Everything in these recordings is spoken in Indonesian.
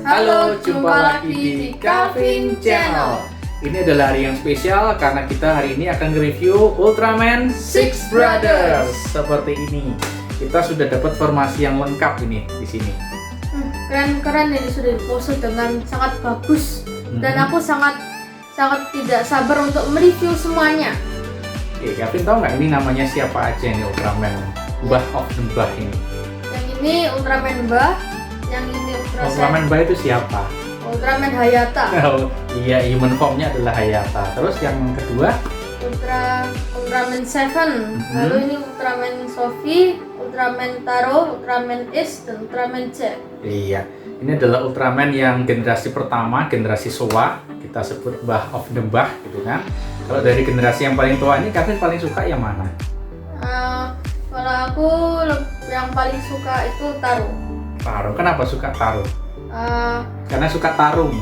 Halo, jumpa lagi di Calvin Channel. Ini adalah hari yang spesial karena kita hari ini akan nge-review Ultraman Six Brothers. Seperti ini. Kita sudah dapat formasi yang lengkap ini di sini. Keren-keren ini sudah dipose dengan sangat bagus. Dan aku sangat tidak sabar untuk mereview semuanya. Oke, Calvin tahu nggak ini namanya siapa aja nih Ultraman Bah of the Bah ini? Yang ini Ultraman Bah, yang ini Ultraman Bah itu siapa? Ultraman Hayata. Oh, iya, human formnya adalah Hayata. Terus yang kedua? Ultraman Seven. Lalu ini Ultraman Sophie, Ultraman Taro, Ultraman Ace, dan Ultraman Z. Iya, ini adalah Ultraman yang generasi pertama, generasi Showa. Kita sebut Bah of the Bah, gitu kan. Kalau dari generasi yang paling tua ini, Calvin paling suka yang mana? Kalau aku yang paling suka itu Taro. Taro, kenapa suka Taro? Karena suka tarung.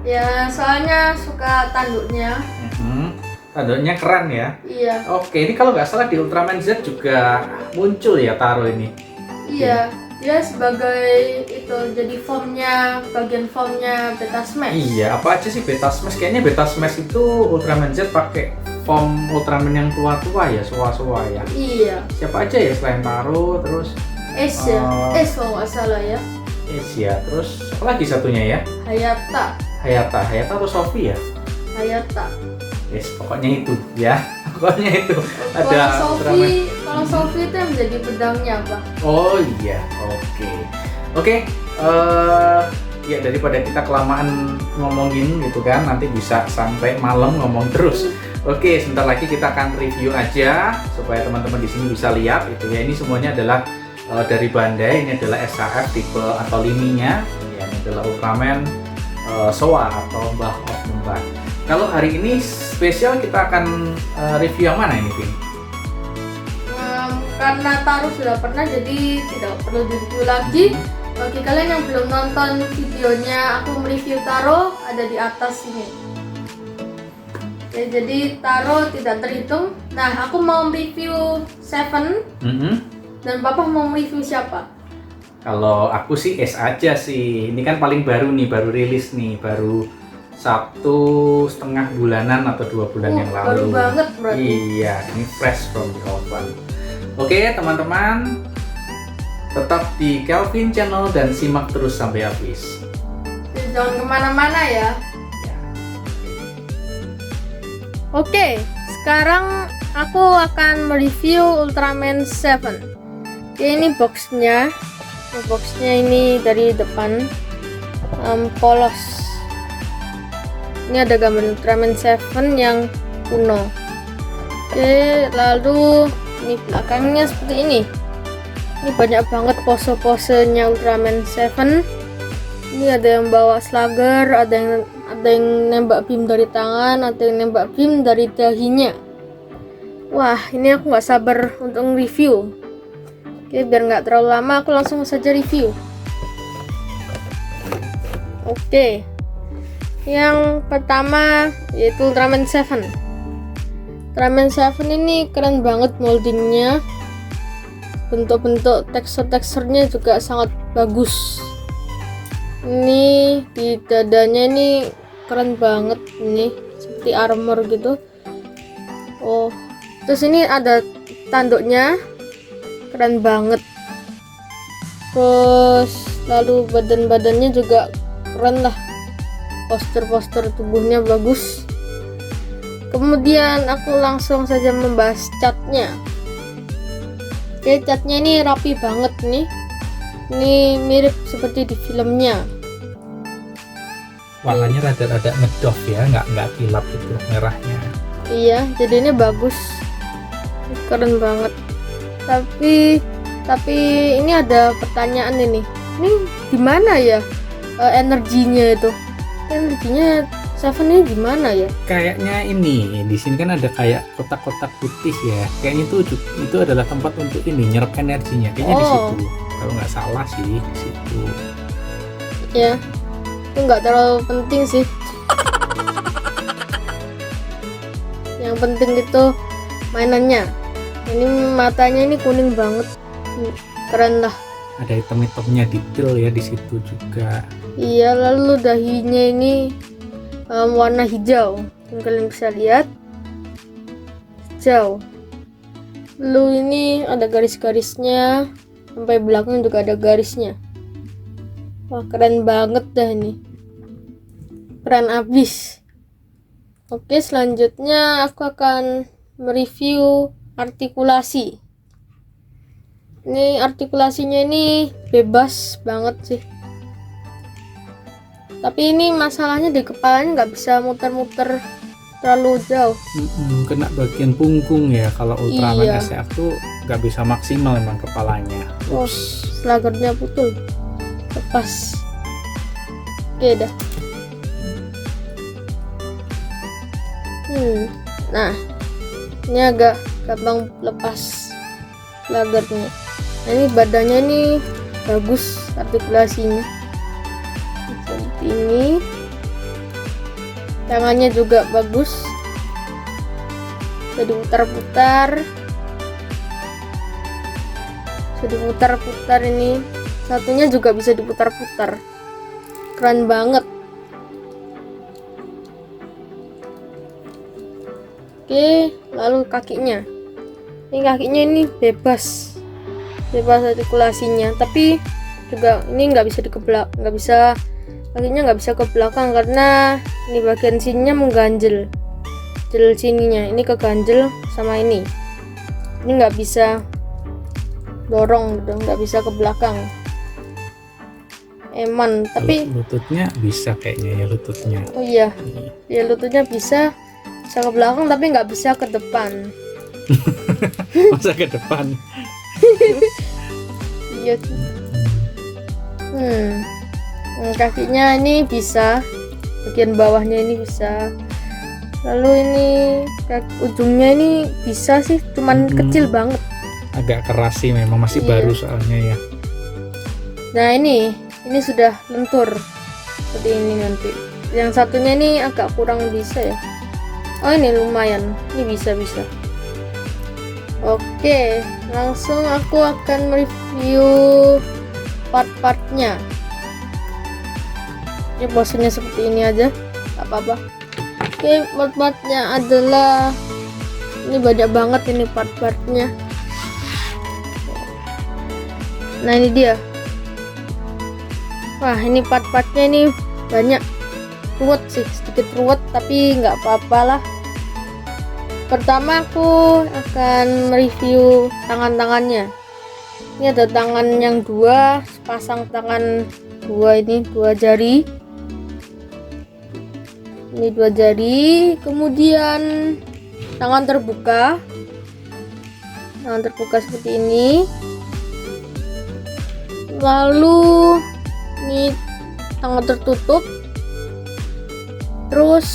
Ya, soalnya suka tanduknya. Tanduknya keren ya. Iya. Oke, ini kalau nggak salah di Ultraman Z juga muncul ya Taro ini. Iya, dia sebagai itu jadi bagian formnya Beta Smash. Iya, apa aja sih Beta Smash? Kayaknya Beta Smash itu Ultraman Z pakai form Ultraman yang tua-tua ya, Showa-Showa ya. Iya. Siapa aja ya selain Taro, terus Ace ya, Ace kalau nggak salah ya. Ace ya, terus apa lagi satunya ya? Hayata Hayata atau Sophie ya? Hayata. Yes, pokoknya itu ya. Pokoknya itu. Kalau Sophie itu yang menjadi pedangnya, Pak. Oh iya, oke. Ya daripada kita kelamaan ngomongin gitu kan, nanti bisa sampai malam ngomong terus. Oke, sebentar lagi kita akan review aja supaya teman-teman di sini bisa lihat itu ya. Ini semuanya adalah dari Bandai. Ini adalah SHF tipe atau lininya. Ya, ini adalah Ultraman Showa atau Bah of the Bah. Kalau hari ini spesial kita akan review yang mana ini, Vin? Karena Taro sudah pernah, jadi tidak perlu direview lagi. Bagi kalian yang belum nonton videonya aku mereview Taro, ada di atas ini. Oke, jadi Taro tidak terhitung. Nah, aku mau mereview Seven. Dan Papa mau mereview siapa? Kalau aku sih S aja sih. Ini kan paling baru nih, baru rilis nih, baru 1,5 bulanan atau 2 bulan yang lalu. Baru banget berarti. Iya, ini fresh from the oven. Oke, teman-teman, tetap di Calvin Channel dan simak terus sampai habis. Jangan kemana-mana ya. Oke, sekarang aku akan mereview Ultraman 7. Oke, ini boxnya. Boxnya ini dari depan polos. Ini ada gambar Ultraman 7 yang kuno. Oke, lalu ini belakangnya seperti ini. Ini banyak banget pose-posenya Ultraman 7. Ini ada yang bawa slugger, ada yang nembak beam dari tangan, ada yang nembak beam dari dahinya. Wah, ini aku nggak sabar untuk review. Oke, biar nggak terlalu lama, aku langsung saja review. Oke, yang pertama yaitu Ultraman 7. Ultraman 7 ini keren banget moldingnya. Bentuk-bentuk teksturnya juga sangat bagus. Ini di dadanya ini keren banget, ini seperti armor gitu. Oh, terus ini ada tanduknya, keren banget. Terus lalu badan-badannya juga keren lah, poster tubuhnya bagus. Kemudian aku langsung saja membahas catnya. Oke, catnya ini rapi banget nih. Ini mirip seperti di filmnya. Warnanya rada-rada ngedoff ya, nggak kilap itu merahnya. Iya, jadi ini bagus, keren banget. Tapi ini ada pertanyaan ini gimana ya energinya itu? Energinya Seven ini gimana ya? Kayaknya ini di sini kan ada kayak kotak-kotak putih ya. Kayaknya itu adalah tempat untuk ini nyerap energinya. Kayaknya di situ. Kalau nggak salah sih di situ. Ya, itu nggak terlalu penting sih. Yang penting itu mainannya. Ini matanya ini kuning banget, keren lah. Ada hitam-hitamnya detail ya di situ juga. Iya, lalu dahinya ini warna hijau. Yang kalian bisa lihat hijau. Lalu ini ada garis-garisnya, sampai belakang juga ada garisnya. Wah, keren banget dah ini. Keren abis. Oke, selanjutnya aku akan mereview artikulasi. Ini artikulasinya ini bebas banget sih. Tapi ini masalahnya di kepalanya nggak bisa muter-muter terlalu jauh. Kena bagian punggung ya. Kalau Ultraman Iya. SF tuh nggak bisa maksimal emang kepalanya. Oh, slagernya putus. Lepas. Oke dah. Nah, ini agak gampang lepas slagernya. Nah, ini badannya ini bagus artikulasinya. Seperti ini. Tangannya juga bagus. Bisa diputar-putar. Bisa diputar-putar ini. Satunya juga bisa diputar-putar. Keren banget. Oke, lalu kakinya. Ini kakinya ini bebas artikulasinya, tapi juga ini nggak bisa kakinya nggak bisa ke belakang karena ini bagian sininya mengganjel. Sininya ini keganjel sama ini nggak bisa dorong gitu, nggak bisa ke belakang. Tapi lututnya bisa kayaknya ya, lututnya. oh iya, ya lututnya bisa ke belakang tapi nggak bisa ke depan. Masa ke depan? Iya. Kakinya ini bisa, bagian bawahnya ini bisa. Lalu ini ujungnya ini bisa sih, cuman kecil banget. Agak keras sih, memang masih Iya. baru soalnya ya. Nah ini sudah lentur seperti ini nanti. Yang satunya ini agak kurang bisa ya. Oh ini lumayan, ini bisa. Oke, langsung aku akan mereview part-partnya. Ini posenya seperti ini aja, gak apa-apa. Oke, part-partnya adalah ini banyak banget ini part-partnya. Nah ini dia. Wah ini part-partnya ini banyak, ruwet sih, sedikit ruwet tapi nggak apa-apa lah. Pertama aku akan mereview tangan-tangannya. Ini ada tangan yang dua, sepasang tangan dua, ini dua jari. Ini dua jari, kemudian tangan terbuka seperti ini. Lalu ini tangan tertutup. Terus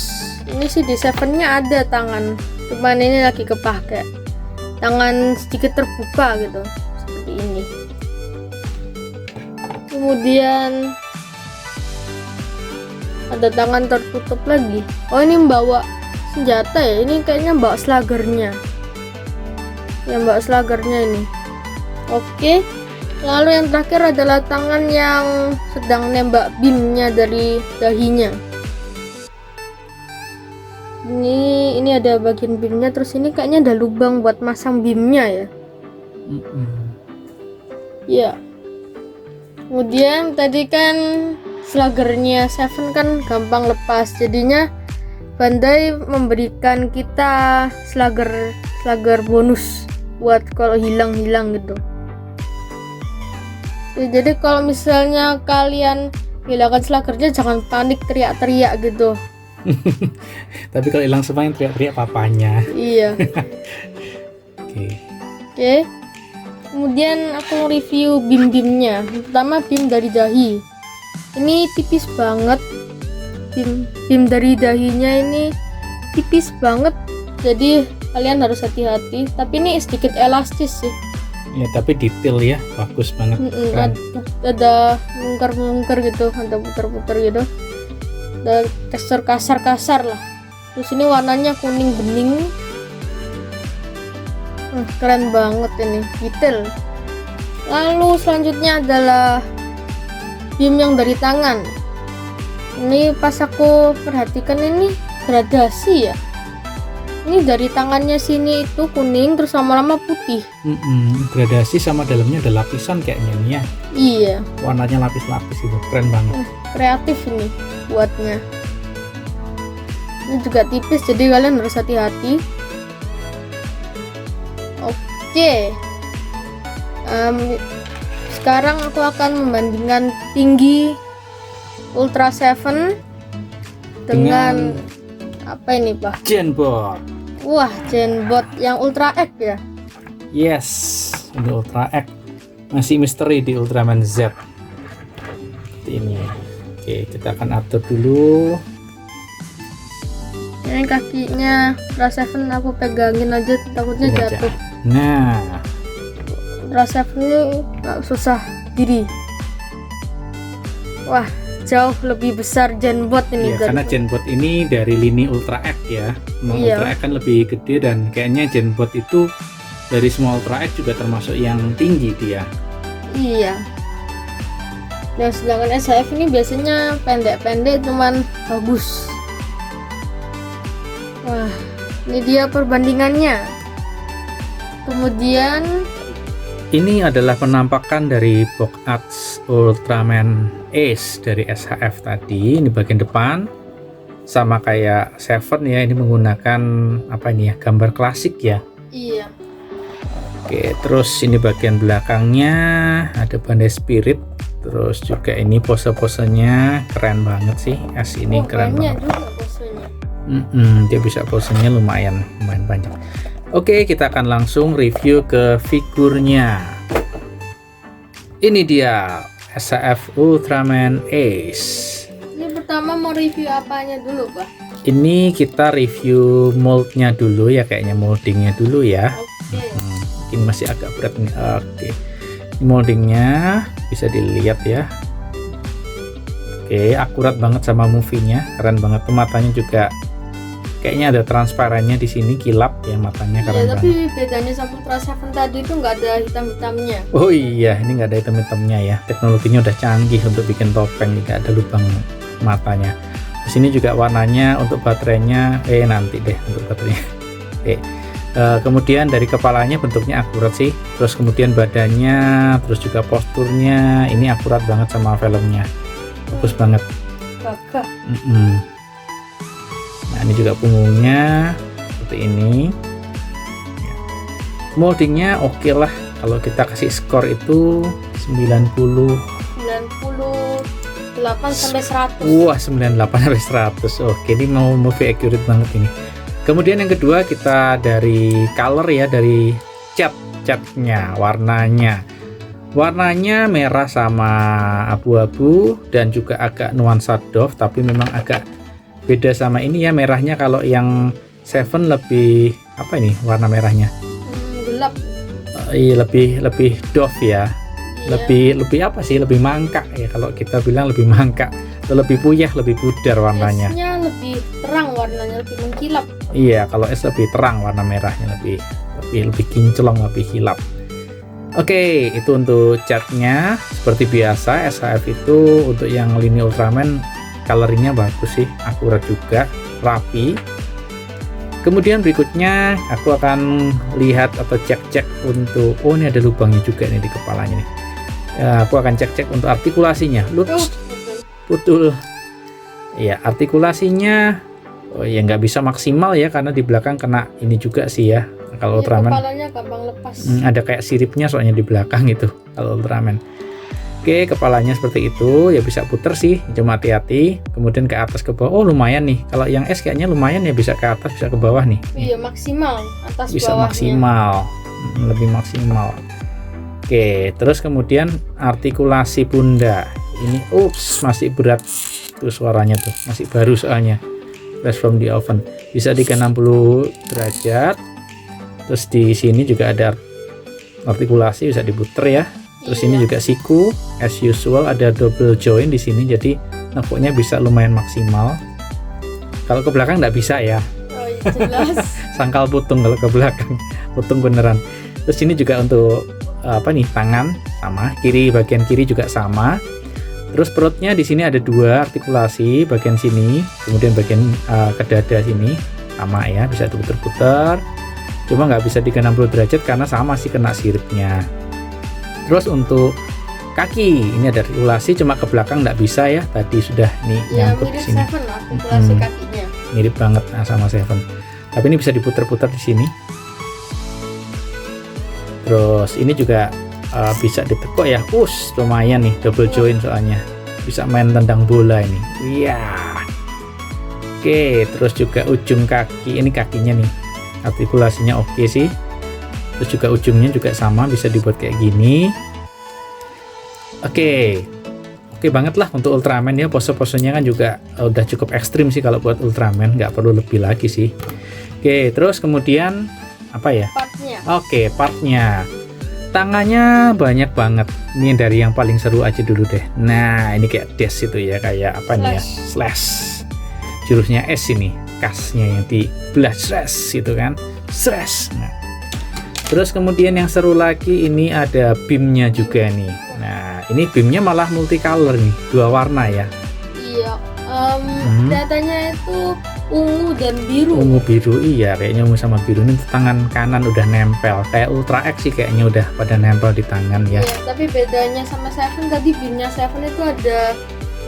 ini sih di Seven-nya ada tangan, cuman ini lagi kepake tangan sedikit terbuka gitu, seperti ini. Kemudian ada tangan tertutup lagi. Oh ini membawa senjata ya, ini kayaknya bawa slagernya. Yang bawa slagernya ini. Oke. Lalu yang terakhir adalah tangan yang sedang nembak beamnya dari dahinya. Ini ada bagian beamnya, terus ini kayaknya ada lubang buat masang beamnya ya. Ya. Kemudian tadi kan slagernya Seven kan gampang lepas, jadinya Bandai memberikan kita slager bonus buat kalau hilang gitu. Jadi kalau misalnya kalian hilangkan slagernya jangan panik teriak-teriak gitu. Tapi kalau hilang semua yang teriak-teriak papanya. Iya. Oke. Kemudian aku review beam-beamnya. Pertama beam dari dahi. Ini tipis banget. Beam dari dahinya ini tipis banget. Jadi kalian harus hati-hati. Tapi ini sedikit elastis sih. Ya tapi detail ya, bagus banget. Ada melingkar gitu, ada putar-putar gitu. Ada tekstur kasar-kasar lah. Terus ini warnanya kuning bening. Keren banget ini, detail. Lalu selanjutnya adalah beam yang dari tangan. Ini pas aku perhatikan ini gradasi ya. Ini dari tangannya sini itu kuning terus lama-lama putih. Gradasi sama dalamnya ada lapisan kayaknya nih ya. Iya. Warnanya lapis-lapis itu keren banget. Kreatif ini buatnya. Ini juga tipis jadi kalian harus hati-hati. Oke. Sekarang aku akan membandingkan tinggi Ultra 7 dengan apa ini Pak? Genbot. Wah, Genbot yang Ultra X ya? Yes, ini Ultra X. Masih misteri di Ultraman Z. Seperti ini. Oke, kita akan atur dulu. Ini kakinya Ultra 7 aku pegangin aja takutnya Ini jatuh. aja. Nah, Ultra 7 ini susah diri. Wah, jauh lebih besar Genbot ini. ya, karena Genbot ini dari lini Ultra X ya. Iya. Ultra X kan lebih gede dan kayaknya Genbot itu dari semua Ultra X juga termasuk yang tinggi dia. Iya. Dan sedangkan SHF ini biasanya pendek-pendek cuman bagus. Wah, ini dia perbandingannya. Kemudian Ini adalah penampakan dari box art Ultraman Ace dari SHF tadi. Ini bagian depan sama kayak Seven ya. Ini menggunakan apa ini ya? Gambar klasik ya. iya. Oke, terus ini bagian belakangnya ada Bandai Spirit. Terus juga ini pose-posenya keren banget sih. S ini keren banyak banget. juga posenya. Dia bisa posenya lumayan panjang. Oke, kita akan langsung review ke figurnya. Ini dia SHF Ultraman Ace. Ini pertama mau review apanya dulu, Pak? Ini kita review moldnya dulu ya, kayaknya moldingnya dulu ya. Oke. Mungkin masih agak berat nih. Oke, ini moldingnya bisa dilihat ya. Oke, akurat banget sama movie-nya, keren banget. Tuh matanya juga kayaknya ada transparannya di sini, kilap ya matanya, keren Iya, tapi banget. bedanya sama Ultra 7 tadi itu nggak ada hitam-hitamnya. Oh iya, ini nggak ada hitam-hitamnya ya. Teknologinya udah canggih untuk bikin topeng, nggak ada lubang matanya. Di sini juga warnanya untuk baterainya, nanti deh untuk baterainya. Oke. Kemudian dari kepalanya bentuknya akurat sih. Terus kemudian badannya, terus juga posturnya, ini akurat banget sama filmnya. Bagus banget. Gagah. Nah, ini juga punggungnya seperti ini. Ya. Moldingnya oke lah. Kalau kita kasih skor itu 98 sampai 100. Wah, 98 sampai 100. Oke, ini mau movie accurate banget ini. Kemudian yang kedua kita dari color ya, dari catnya, warnanya. Warnanya merah sama abu-abu dan juga agak nuansa doff, tapi memang agak beda sama ini ya, merahnya. Kalau yang Seven lebih apa ini warna merahnya? Gelap. Iya, lebih doff ya. Iya. Lebih apa sih? Lebih mangkak ya, kalau kita bilang lebih mangkak atau lebih puyah, lebih pudar warnanya. S-nya lebih terang warnanya, lebih mengkilap. Iya, kalau S lebih terang warna merahnya, lebih kinclong, lebih hilap. Oke, itu untuk catnya. Seperti biasa SHF itu untuk yang lini Ultraman coloringnya bagus sih, akurat juga, rapi. Kemudian berikutnya aku akan lihat atau cek-cek untuk, ini ada lubangnya juga nih di kepalanya nih. Aku akan cek-cek untuk artikulasinya. Betul. Ya, artikulasinya ya nggak bisa maksimal ya, karena di belakang kena ini juga sih ya. Kalau Ultraman kepalanya gampang lepas. ada kayak siripnya soalnya di belakang itu kalau Ultraman. Oke, kepalanya seperti itu ya, bisa puter sih, cuma hati-hati. Kemudian ke atas ke bawah, lumayan nih. Kalau yang S kayaknya lumayan ya, bisa ke atas bisa ke bawah nih. Iya, maksimal atas Bisa bawahnya. maksimal, lebih maksimal. Oke, terus kemudian artikulasi pundak ini, masih berat tuh suaranya tuh, masih baru soalnya, fresh from the oven. Bisa di 60 derajat. Terus di sini juga ada artikulasi, bisa diputer ya. Terus ini juga siku, as usual ada double joint di sini, jadi nepuknya bisa lumayan maksimal. Kalau ke belakang nggak bisa ya. Oh, iya, jelas. Sangkal putung kalau ke belakang, putung beneran. Terus ini juga untuk apa nih, tangan sama, bagian kiri juga sama. Terus perutnya di sini ada 2 artikulasi, bagian sini, kemudian bagian ke dada sini sama ya, bisa diputer-puter. Cuma nggak bisa di 60 derajat karena sama sih kena siripnya. Terus untuk kaki ini ada artikulasi, cuma ke belakang nggak bisa ya, tadi sudah nih Ya, nyangkut di mirip sini. Seven artikulasi kakinya. Mirip banget sama Seven. Tapi ini bisa diputer-puter di sini. Terus ini juga bisa ditekuk ya. Lumayan nih, double joint soalnya. Bisa main tendang bola ini. Iya. Oke, terus juga ujung kaki, ini kakinya nih. Artikulasinya oke sih. Terus juga ujungnya juga sama, bisa dibuat kayak gini. Oke banget lah untuk Ultraman ya. Pose-posenya kan juga udah cukup ekstrim sih kalau buat Ultraman, nggak perlu lebih lagi sih. Oke, terus kemudian apa ya? Partnya. Oke, partnya. Tangannya banyak banget. Ini dari yang paling seru aja dulu deh. Nah, ini kayak dash itu ya, kayak apa nih ya? Slash. Jurusnya S ini, kasnya yang di blast slash itu kan. Slash. Nah. Terus kemudian yang seru lagi ini ada beamnya juga nih. Nah, ini beamnya malah multicolor nih, 2 warna ya. Iya. Datanya itu ungu dan biru. Ungu biru, iya, kayaknya ungu sama biru ini tangan kanan udah nempel. Kayak Ultra X sih kayaknya udah pada nempel di tangan ya. Iya, tapi bedanya sama Seven tadi beamnya Seven itu ada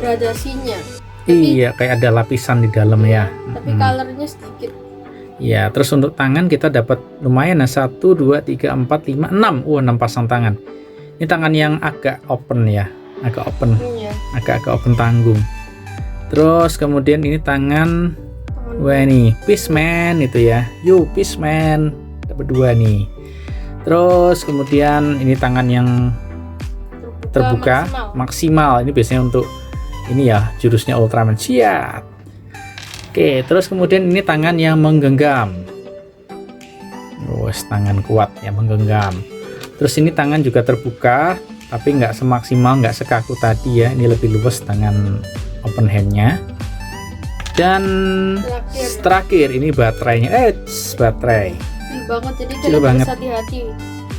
gradasinya. Iya, kayak ada lapisan di dalam ya. Tapi colornya sedikit. Ya, terus untuk tangan kita dapat lumayan ya, 1, 2, 3, 4, 5, 6. 6 pasang tangan. Ini tangan yang agak open ya, agak open, Iya. agak open tanggung. Terus kemudian ini tangan, wah nih, Peaceman itu ya. Peaceman, dapat 2 nih. Terus kemudian ini tangan yang terbuka maksimal. Ini biasanya untuk ini ya, jurusnya Ultraman. Siap. Oke, terus kemudian ini tangan yang menggenggam. Tangan kuat ya, menggenggam. Terus ini tangan juga terbuka, tapi nggak semaksimal, nggak sekaku tadi ya. Ini lebih luas tangan open handnya. Dan terakhir ini baterainya, baterai. Kecil banget, jadi Kecil kalian banget. harus hati-hati.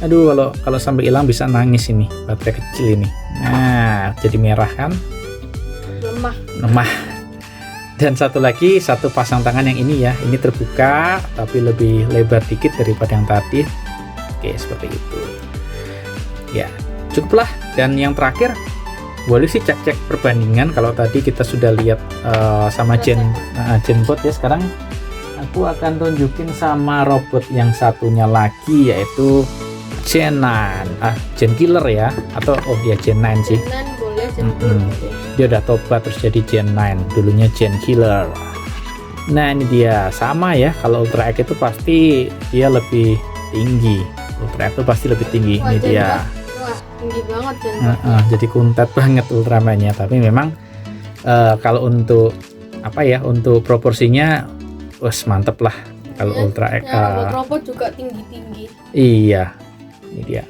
Aduh, kalau sampai hilang bisa nangis ini, baterai kecil ini. Nah, jadi merah kan? Lemah. Dan satu pasang tangan yang ini ya, ini terbuka tapi lebih lebar dikit daripada yang tadi. Oke, seperti itu ya, cukuplah. Dan yang terakhir boleh sih cek perbandingan. Kalau tadi kita sudah lihat sama Genbot ya, sekarang aku akan tunjukin sama robot yang satunya lagi, yaitu Gen 9, Gen Killer ya, atau Gen 9 sih. Gen 9 boleh, Gen Killer boleh. Dia udah tobat terus jadi Gen 9, dulunya Gen Killer. Nah, ini dia, sama ya. Kalau Ultra X itu pasti dia lebih tinggi. Ultra X itu pasti lebih tinggi. Wah, ini dia. Wah, tinggi banget Gen Jadi kuntet banget Ultraman-nya. Tapi memang kalau untuk untuk proporsinya, mantep lah. Kalau Ultra X. Robot juga tinggi-tinggi. Iya, ini dia.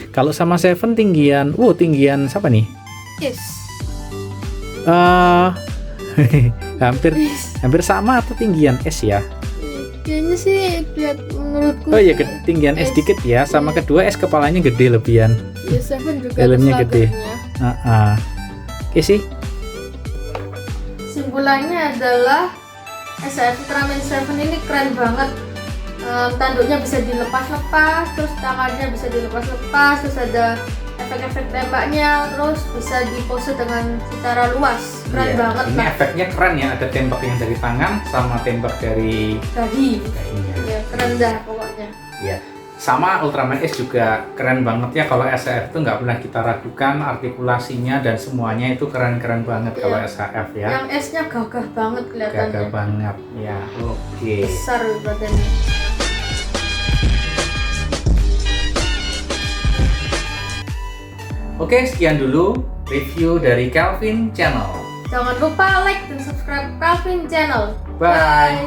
Kalau sama Seven tinggian siapa nih? Yes. hampir sama atau tinggian S ya? Kayaknya sih lihat menurutku. Oh iya, ketinggian S dikit ya. Sama kedua S kepalanya gede lebihan. Ya, Seven juga helmnya gede. Oke sih. Simpulannya adalah SAF Ultraman 7 ini keren banget. Tanduknya bisa dilepas-lepas, terus tangannya bisa dilepas-lepas, terus ada efek-efek tembaknya, terus bisa dipose dengan secara luas. Keren banget. Ini efeknya keren ya, ada tembak yang dari tangan sama tembak dari dahi. dahinya. Ya, keren dah pokoknya. Ya, sama Ultraman S juga keren banget ya. Kalau SAF itu nggak pernah kita ragukan, artikulasinya dan semuanya itu keren-keren banget kalau SAF ya. Yang S-nya gagah banget kelihatannya. Gagah banget ya. Oke. Besar badannya. Oke, sekian dulu review dari Calvin Channel. Jangan lupa like dan subscribe Calvin Channel. Bye.